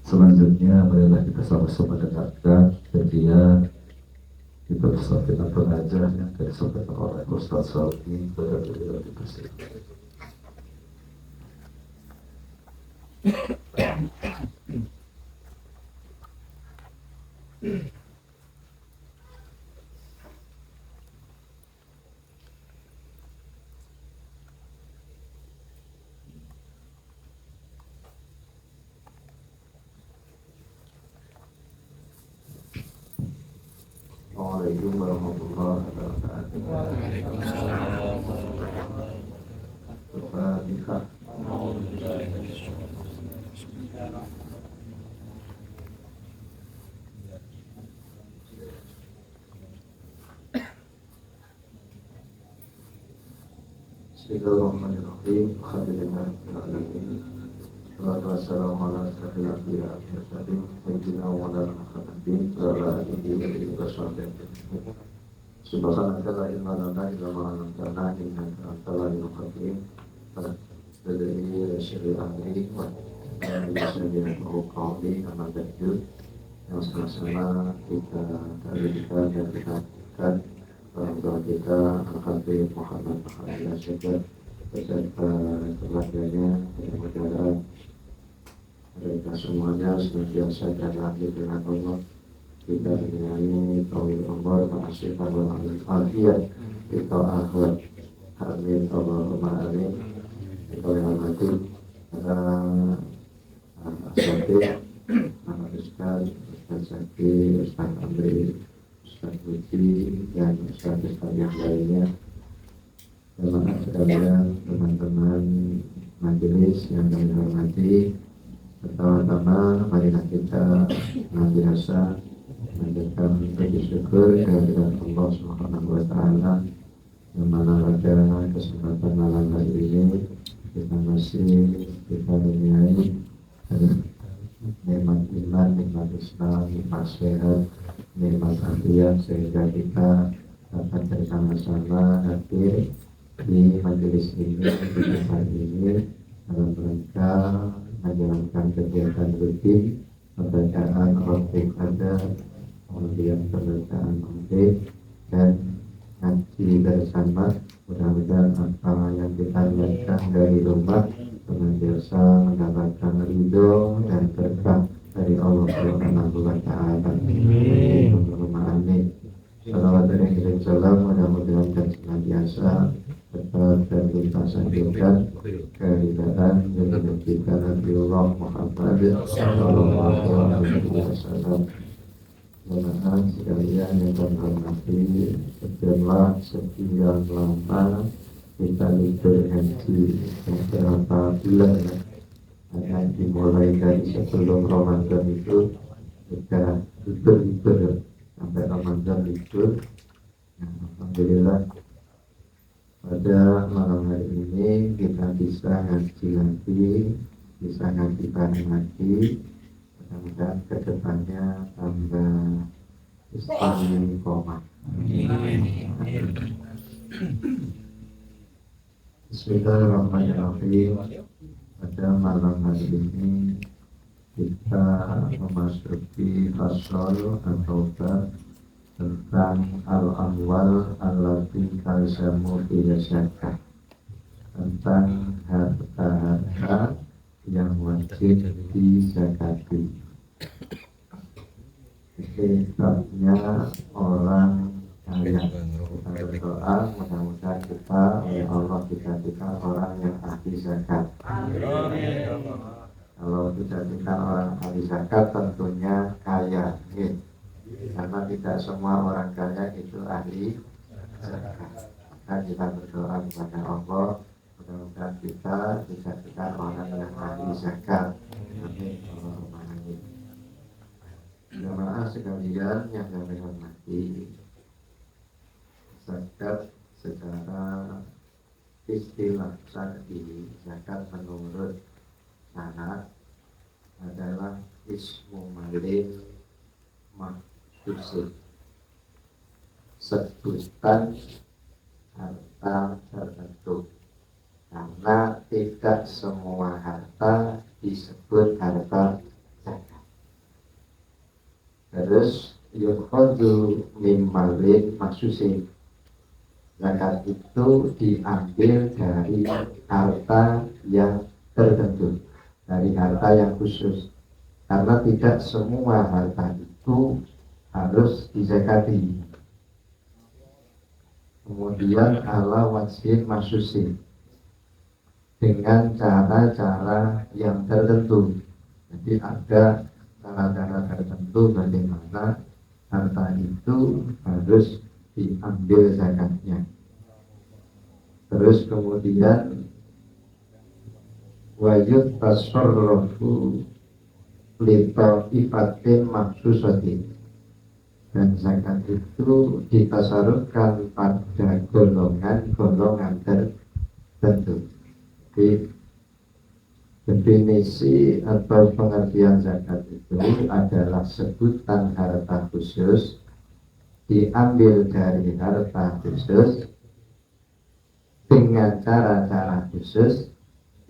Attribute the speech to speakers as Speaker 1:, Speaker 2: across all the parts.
Speaker 1: Selanjutnya marilah kita sama-sama dengarkan kajian kita bersama pengajar yang disampaikan oleh Ustaz Salmi pada beliau dipersilakan. Assalamualaikum warahmatullahi wabarakatuh. Waalaikumsalam. Al-Fatihah. Bismillahirrahmanirrahim. Alhamdulillahirrahmanirrahim. Wassalamu ala asyrafil anbiya'i wal mursalin sayyidina wa maulana Muhammadin wa ala alihi wa sahbihi. Subhanaka la ilma lana illa ma 'allamtana innaka antal alimul hakim. Bismillahirrahmanirrahim. Amri wa bismillahirrahmanirrahim. Amma ba'du. Yang sama-sama kita taridkan dan kita akan orang kita Al-Habib Muhammad Muhammad Syekh beserta keluarganya, mudah-mudahan mereka semuanya senantiasa dan lahir dengan Allah, kita dinyanyi tauhid umur ma'asifah wal afiyat kita akhlak. Amin Allahumma amin. Kita yang mati Asatid Muhammad Ustaz Zaki, Ustaz Amri, Ustaz Budi dan Ustaz yang lainnya. Jemaah sekalian, teman-teman majelis yang kami hormati, pertama-tama marilah kita senantiasa menjadikan puji syukur kehadirat Allah Subhanahu wa taala yang mana pada kesempatan malam hari ini kita masih duniai nikmat iman, nikmat Islam, nikmat sehat, nikmat afiat sehingga kita dapat bersama-sama hadir di majelis ini, di tempat ini dalam rangka menjalankan kegiatan rutin pembacaan khotib ada, kemudian pembacaan khotib dan ngaji bersama. Mudah-mudahan apa yang kita lihatkan dari rumah senantiasa mendapatkan ridho dan berkah dari Allah Subhanahu wa taala. Amin. Salawat dan salam mudah-mudahan dan senantiasa tetap terlintasan juga keridaan dan kita Nabi Allah Muhammad sallallahu alaihi wasallam. Jemaah sekalian yang kami hormati, setelah sekian lama kita libur haji beberapa bulan ya, dimulai dari sebelum Ramadan itu sudah libur sampai Ramadan libur. Alhamdulillah pada malam hari ini kita bisa ngaji lagi, bisa ngaji bareng lagi. Mudah-mudahan kedepannya tambah istiqomah. Bismillahirrahmanirrahim. Pada malam hari ini kita memasuki fasal atau bab tentang al-amwal allati kalsamu fi zakat, tentang harta-harta yang wajib dizakati. Sifatnya orang kaya. Kita berdoa mudah-mudahan kita oleh Allah dijadikan orang yang ahli zakat. Kalau dijadikan orang ahli zakat tentunya kaya, karena tidak semua orang kaya itu ahli zakat. Maka kita berdoa kepada Allah mudah-mudahan kita dijadikan orang yang ahli zakat. Amin. Jemaah sekalian yang kami hormati, zakat secara istilah syar'i, zakat menurut syara adalah ismu malin mahsusin, sebutan harta tertentu, karena tidak semua harta disebut harta zakat. maksusin. Zakat itu diambil dari harta yang tertentu, dari harta yang khusus, karena tidak semua harta itu harus dizakati. Kemudian ala wajib maksusin, dengan cara-cara yang tertentu. Jadi ada cara-cara tertentu bagaimana harta itu harus diambil zakatnya. Terus kemudian wajib tasarrufu lito ifatin maksusatin, dan zakat itu ditasarufkan pada golongan-golongan tertentu. Di definisi atau pengertian zakat itu adalah sebutan harta khusus, diambil dari harta khusus dengan cara-cara khusus,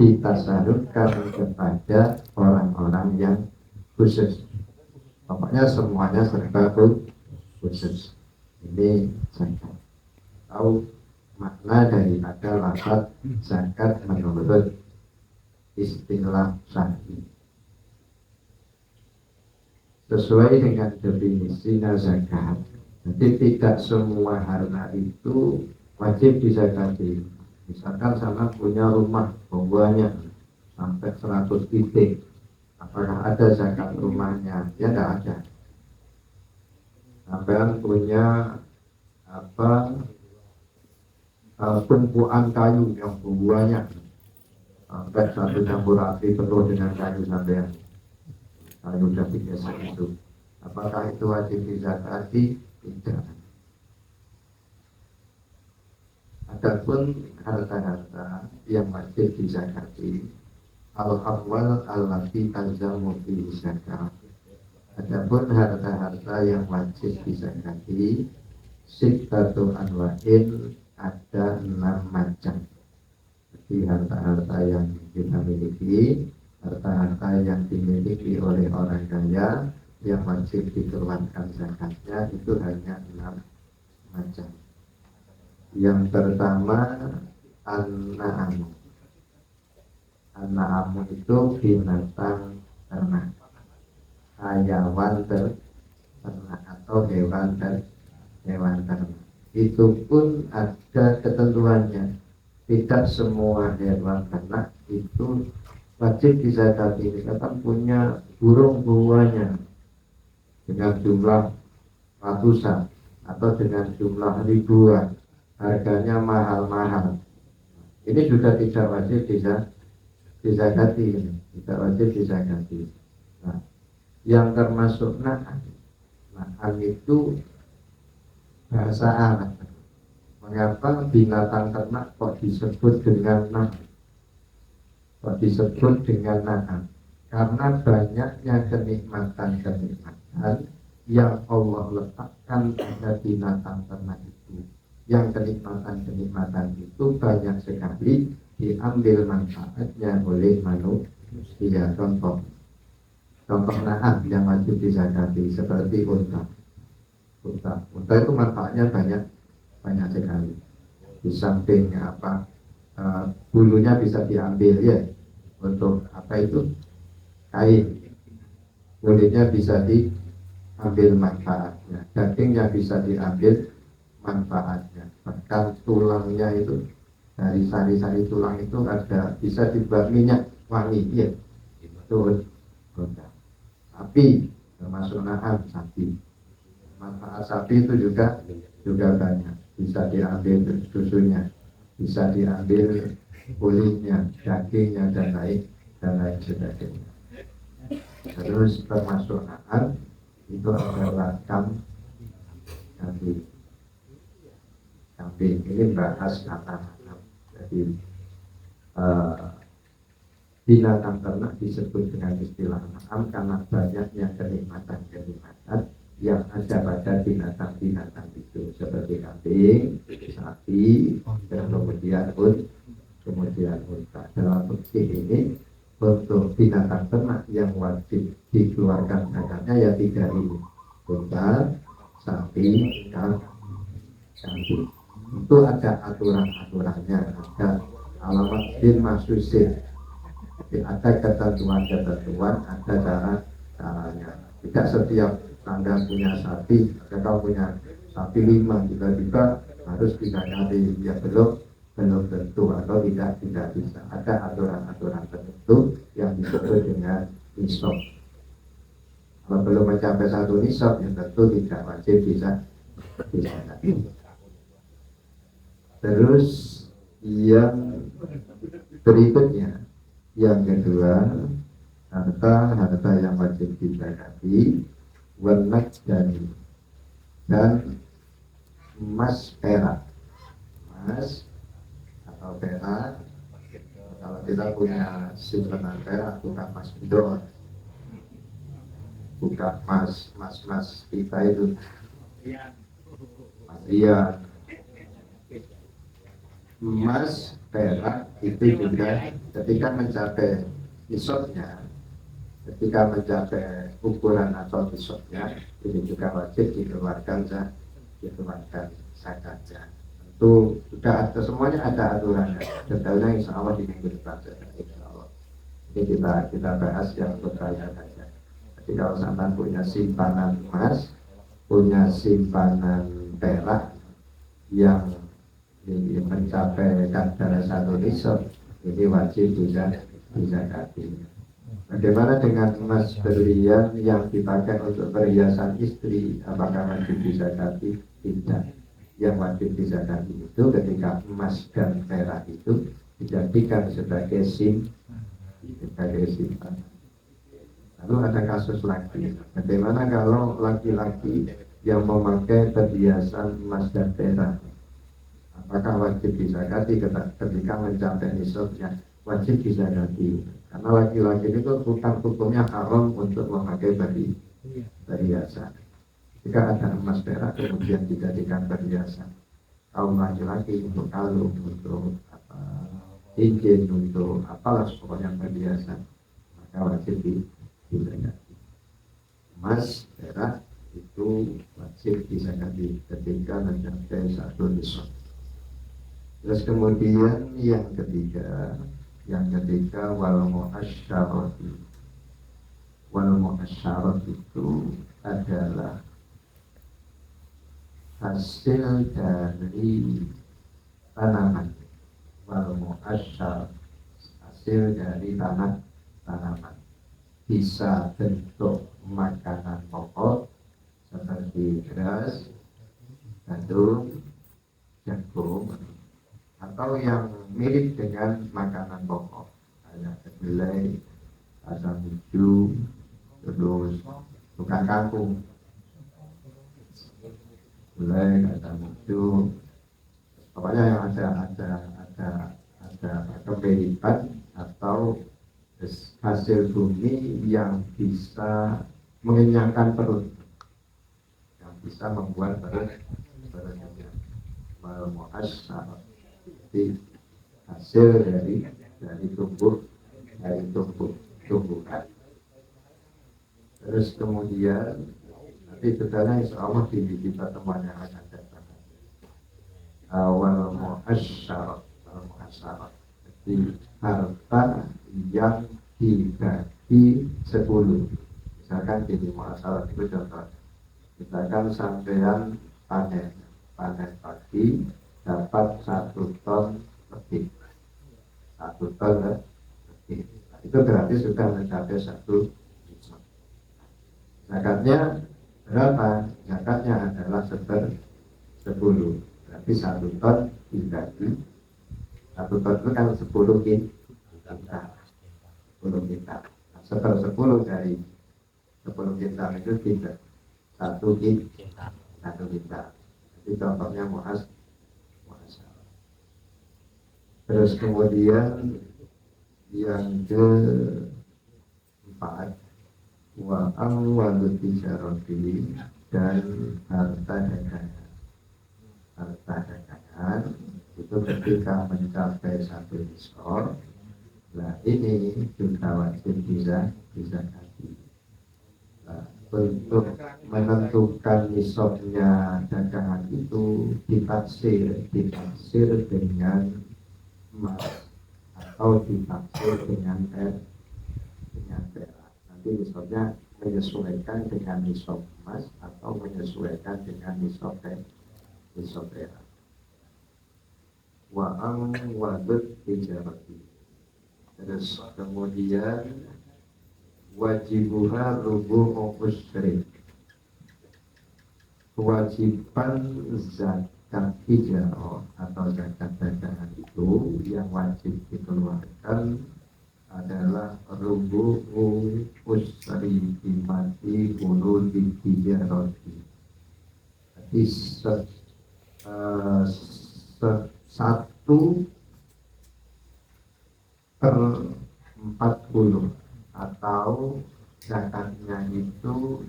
Speaker 1: ditasarufkan kepada orang-orang yang khusus. Pokoknya semuanya serba khusus. Ini zakat. Tahu makna daripada lafaz zakat menurut istilah syar'i. Sesuai dengan definisi zakat, jadi tidak semua harta itu wajib dizakati. Misalkan sana punya rumah bunganya sampai 100 titik, apakah ada zakat rumahnya? Ya tidak ada. Sampai punya tumpuan kayu yang bunganya sampai satu campur api penuh dengan kayu sampai kayu udah biasa itu, apakah itu wajib dizakati? Tidak. Adapun harta-harta yang wajib dizakati, al-awwal allati talzamu fi zakat. Adapun harta-harta yang wajib dizakati, sittatu anwa'in, ada 6 macam. Jadi harta-harta yang kita miliki, harta-harta yang dimiliki oleh orang kaya yang wajib dikeluarkan zakatnya itu hanya 6 macam. Yang pertama an-na'am. An-na'am itu binatang ternak, hayawan ternak atau hewan ternak. Itu pun ada ketentuannya. Tidak semua hewan ternak itu wajib dizakati. Misalkan punya burung buahnya dengan jumlah ratusan atau dengan jumlah ribuan, harganya mahal-mahal, ini juga tidak wajib dizakati. Tidak wajib dizakati. Nah, yang termasuk na'am itu bahasa Arab. Mengapa binatang ternak kok disebut dengan na'am? Kok disebut dengan na'am? Karena banyaknya kenikmatan-kenikmatan yang Allah letakkan pada binatang ternak itu. Yang kenikmatan-kenikmatan itu banyak sekali diambil manfaatnya oleh manusia. Contoh na'am yang wajib dizakati seperti unta. Unta itu manfaatnya banyak sekali. Di samping bulunya bisa diambil ya untuk kain, kulitnya bisa diambil manfaatnya, dagingnya bisa diambil manfaatnya, bahkan tulangnya itu, dari sari-sari tulang itu bisa dibuat minyak wangi ya. Itu unta. Sapi termasuk na'am, sapi. Manfaat sapi itu juga banyak. Bisa diambil susunya, bisa diambil kulitnya, dagingnya, dan lain sebagainya. Terus termasuk na'am itu adalah kambing. Ini bahas kata na'am. Jadi binatang ternak disebut dengan istilah na'am karena banyaknya kenikmatan-kenikmatan yang ada pada binatang-binatang itu, seperti kambing, sapi, dan kemudian unta. Dalam fikih ini untuk binatang ternak yang wajib dikeluarkan zakatnya ya 3 ini: unta, sapi, Itu ada aturan-aturannya, ada alamat bin masusin. Jadi ada ketentuan-ketentuan, ada caranya. Tidak setiap Anda punya sapi, atau punya sapi 5 tiba-tiba harus 3 kali, ya belum tentu, atau tidak bisa. Ada aturan-aturan tertentu yang disebut dengan nisab. Kalau belum mencapai 1 nisab, ya tentu tidak wajib bisa. Terus yang berikutnya, yang kedua, harta yang wajib dizakati, wenak dan emas perak. Emas atau perak, kalau kita punya simpanan perak, bukan emas bedor, bukan emas kita itu Iya, emas perak itu juga ketika mencapai nisabnya, ketika mencapai ukuran atau nisabnya, ini juga wajib dikeluarkan zakatnya. Tentu sudah ada, semuanya ada aturannya. Detailnya insya Allah di minggu depan, insya Allah. Ini kita bahas yang bertanya saja. Jadi kalau sampai punya simpanan emas, punya simpanan perak yang mencapai kadar 1 nisab, ini wajib dizakati. Bagaimana dengan emas berlian yang dipakai untuk perhiasan istri, apakah wajib dizakati? Tidak. Yang wajib dizakati itu ketika emas dan perak itu dijadikan sebagai simpanan. Lalu ada kasus lagi, bagaimana kalau laki-laki yang memakai perhiasan emas dan perak, apakah wajib dizakati ketika mencapai nisabnya? Wajib dizakati, karena laki-laki itu hukumnya haram untuk memakai perhiasan. Jika ada emas perak kemudian dijadikan perhiasan, kaum laki-laki untuk kalung, untuk cincin, untuk apalah pokoknya perhiasan, maka wajib dizakati. Emas perak itu wajib dizakati ketika mencapai 1 nisab. Terus kemudian yang ketiga wal mu'asyarah itu adalah hasil dari tanaman. Wal mu'asyarah hasil dari tanaman, bisa bentuk makanan pokok seperti beras, gandum, jagung, atau yang mirip dengan makanan pokok, ada kedelai, kacang hijau, terus bukan kangkung, kedelai, kacang hijau, pokoknya yang ada kemiripan atau hasil bumi yang bisa mengenyangkan perut, yang bisa membuat perut kenyang. Mu'asyarah, jadi hasil dari tumbuhan. Terus kemudian nanti detailnya insya Allah di pertemuan yang akan datang. Wal mu'asyarah, jadi harta yang dibagi 10. Misalkan jadi mu'asyarah itu contoh, misalkan sampean panen pagi dapat 1 ton lebih, 1 ton lebih. Nah, itu berarti sudah mencapai 1 nisab. Zakatnya berapa? Zakatnya adalah 10. Berarti 1 ton dibagi, 1 ton itu kan 10 kintal. Nah, 10 dari 10 kintal itu tidak 1 kintal. Jadi contohnya mu'asyarah. Terus kemudian yang keempat, wa amwalu tijarati, dan harta dagangan itu ketika mencapai 1 nisab. Nah ini juga wajib dizakati. untuk menentukan nisabnya dagangan itu ditafsir dengan emas atau ditafsir dengan perak. Nanti nisabnya menyesuaikan dengan nisab emas atau menyesuaikan dengan nisab perak. Wa'am wadud tijarati. Terus kemudian wajibuha rubu'u usyri. Kewajiban zakat hijarah atau zakat dagangan itu yang wajib dikeluarkan adalah rubu'u usyri dimati bulu di hijarati. Jadi satu per 40 atau zakatnya itu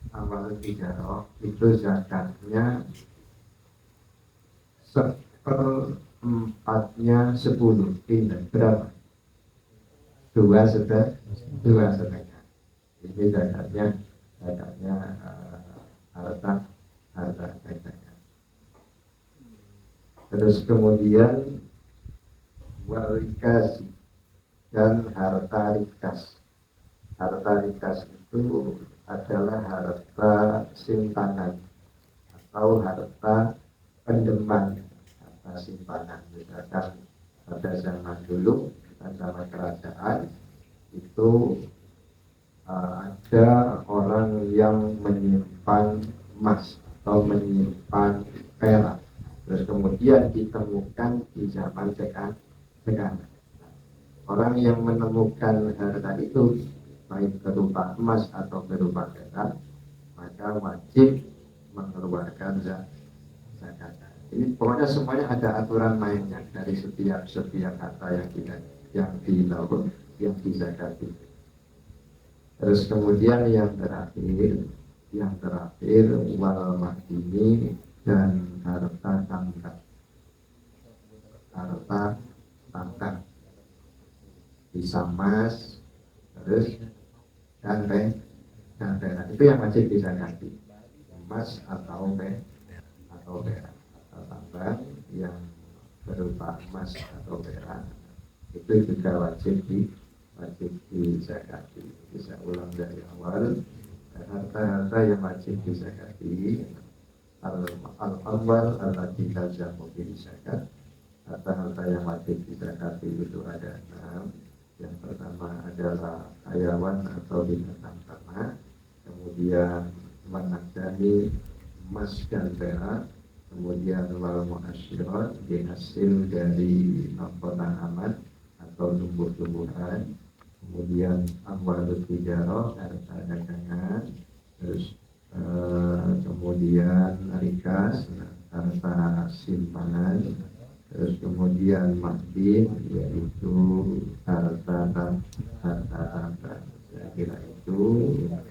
Speaker 1: awal tijarah itu zakatnya seperempatnya 10. Tidak berapa? Dua setengah. Ini zakatnya harta dagangan. Terus kemudian warikas dan harta rikas. Harta rikas itu adalah harta simpanan atau harta pendeman, harta simpanan. Misalkan pada zaman dulu, zaman kerajaan itu ada orang yang menyimpan emas atau menyimpan perak. Terus kemudian ditemukan di zaman sekarang. Orang yang menemukan harta itu baik berupa emas atau berupa perak, maka wajib mengeluarkan zakat. Ini pokoknya semuanya ada aturan mainnya dari setiap harta yang dilakukan, yang dizakati. Terus kemudian yang terakhir wal mahdini dan harta tangkap bisa emas, terus dan perak itu yang wajib dizakati, emas atau perak. Tambang yang berupa emas atau perak itu juga wajib dizakati. Bisa ulang dari awal. Harta-harta yang wajib dizakati al-awwal allati talzamu bi zakat. Harta-harta yang wajib dizakati itu ada 6. Yang pertama adalah hayawan atau binatang ternak, kemudian menadani emas dan perak, kemudian wal mu'asyirat dihasil dari tanaman atau tumbuh-tumbuhan, kemudian amwalut tijarah harta dagangan, terus kemudian rikas harta simpanan, terus kemudian madin yaitu harta. Saya kira itu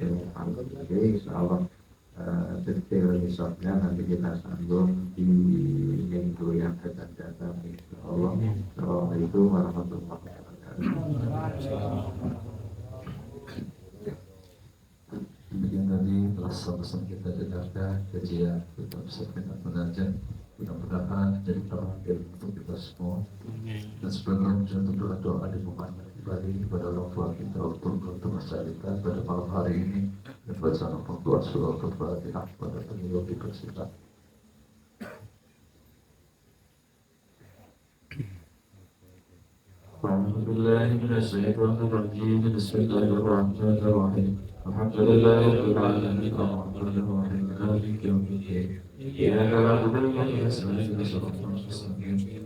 Speaker 1: insyaallah detail nisabnya nanti kita sambung di minggu yang akan datang insyaallah. Assalamualaikum warahmatullahi wabarakatuh.
Speaker 2: Demikian tadi telah selesai kita dengarkan kajian kitab Safinah Munajat. Mudah-mudahan jadi terangkan untuk kita semua. Dan sebelumnya untuk doa dimulaikan kembali kepada orang tua kita untuk masa kita pada malam hari ini dan bacaan doa surah Al-Fatihah pada pemilu dipersilakan. Alhamdulillah minasyaitonirrajim. Bismillahirrahmanirrahim. Alhamdulillah rabbil alamin arrahmanir rahim maliki yaumiddin. Iyyaka na'budu wa iyyaka nasta'in ihdinas siratal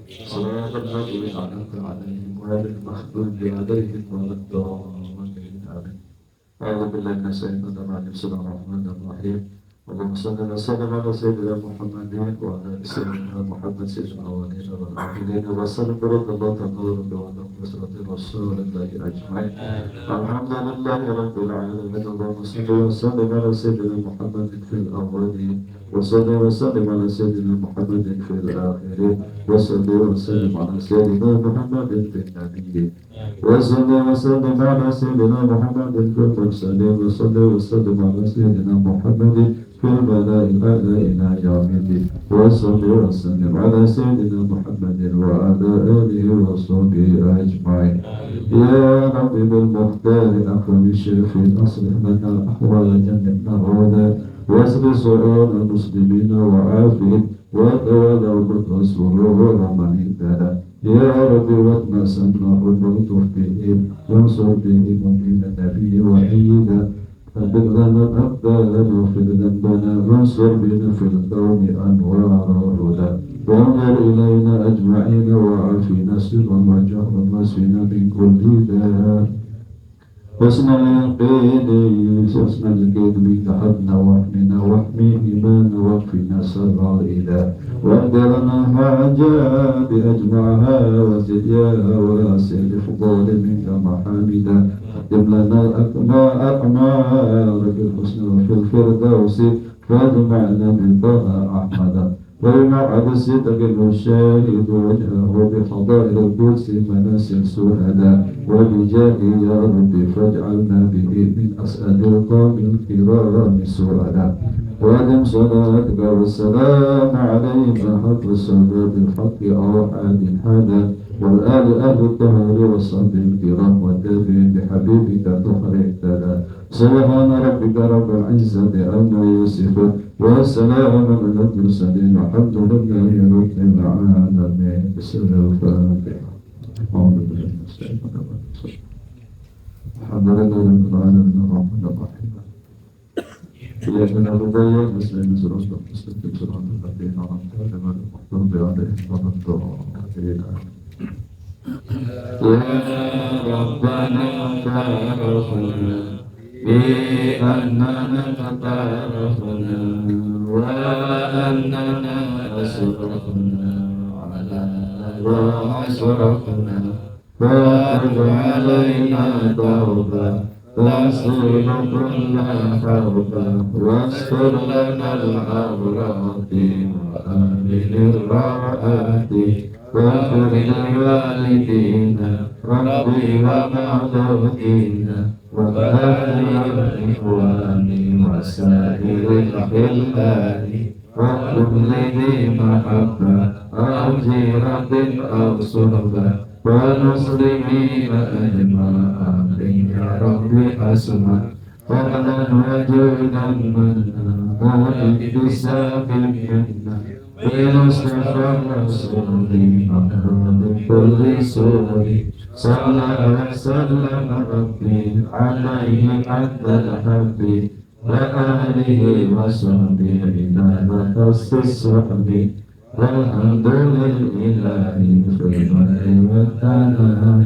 Speaker 2: siratal ladzina an'amta 'alaihim ghairil maghdubi 'alaihim waladdallin. Amin. A'udzu billahi minasyaitonir rajim. Bismillahirrahmanirrahim. Allahumma shalli ala sayyidina Muhammadin wa ala ali sayyidina Muhammad sayyidina awwalina wal akhirin wa sallim barakallahu ta'ala wa salatu rasulillahi ajma'in. Alhamdulillahi rabbil alamin. Allahumma shalli wa sallim ala sayyidina Muhammadin fil awwalin وصل وسلم على سيدنا محمد في الآخرين وصل وسلم على سيدنا محمد في النبيين وصل وسلم على سيدنا محمد في المرسلين وصل وسلم على سيدنا محمد في الملائكة إلى يوم الدين وصل وسلم على سيدنا محمد وعلى آله وصحبه أجمعين يا رب بالمختار أكرم الشرفين أصلح لنا أحوال جنتنا الهدى واسر سؤال المسلمين وعافهم وتولوا بالرسول ومن اهتدى يا رب واتنا سمعه واللطف بهم وانصر بهم من النبي وعيدا فبر لنا الأقدار واغفر ذنبنا وانصر بنا في الكون أنوار الهدى وانظر إلينا أجمعين وعافنا سرا وجهرا واسفنا من كل داء حسن اليقين حسن اليقين بك حبنا واحمنا واحمي إيمانا واكفنا سر الإله واقدرنا حاجات بأجمعها وزدياها واسع بفضال منك محامدا قدم لنا الأقمار بالحسن وفي الفردوس فاجمعنا بطه أحمدا ويمعد الصدق المشاهد وجهه بفضائل القدس مناسل سهدا وبجاه يا رب فاجعلنا به من أسعد القوم الكرام سؤدا وادم صلاتك والسلام علينا حق الصلاة بالحق أوحاد حدا والآل أهل الطهر والصحب الكرام والتابعين بحبيبك طهر اهتدى سبحان ربك رب العزة عما يصفون والسلام على المرسلين والحمد لله رب العالمين. بسم الله الرحمن الرحيم. الحمد لله رب العالمين الرحمن الرحيم. إياك نعبد وإياك نستعين صراط المستقيم صراط الذين أنعمت عليهم غير المغضوب عليهم ولا الضالين. يا ربنا تعرفنا بأننا تعرفنا وأننا أسرفنا على وأسرفنا فأرد علينا توبة تغسل كل حربة واستر لنا العورات وآمن الراحات واغفر لوالدينا ربي ومعتقدينا وأهل الإخوان وسائر الخلان وكل ذي محبة أو جيرة أو صحبة والمسلمين أجمعين يا ربي حسنا فضلا وجودا منا واكتساب منا بمصطفى الرسول أمر كل سوء صلى وسلم ربي عليه حتى الحب وآله وصحبه إلى مقص الصحب والحمد لله في المدح والثناء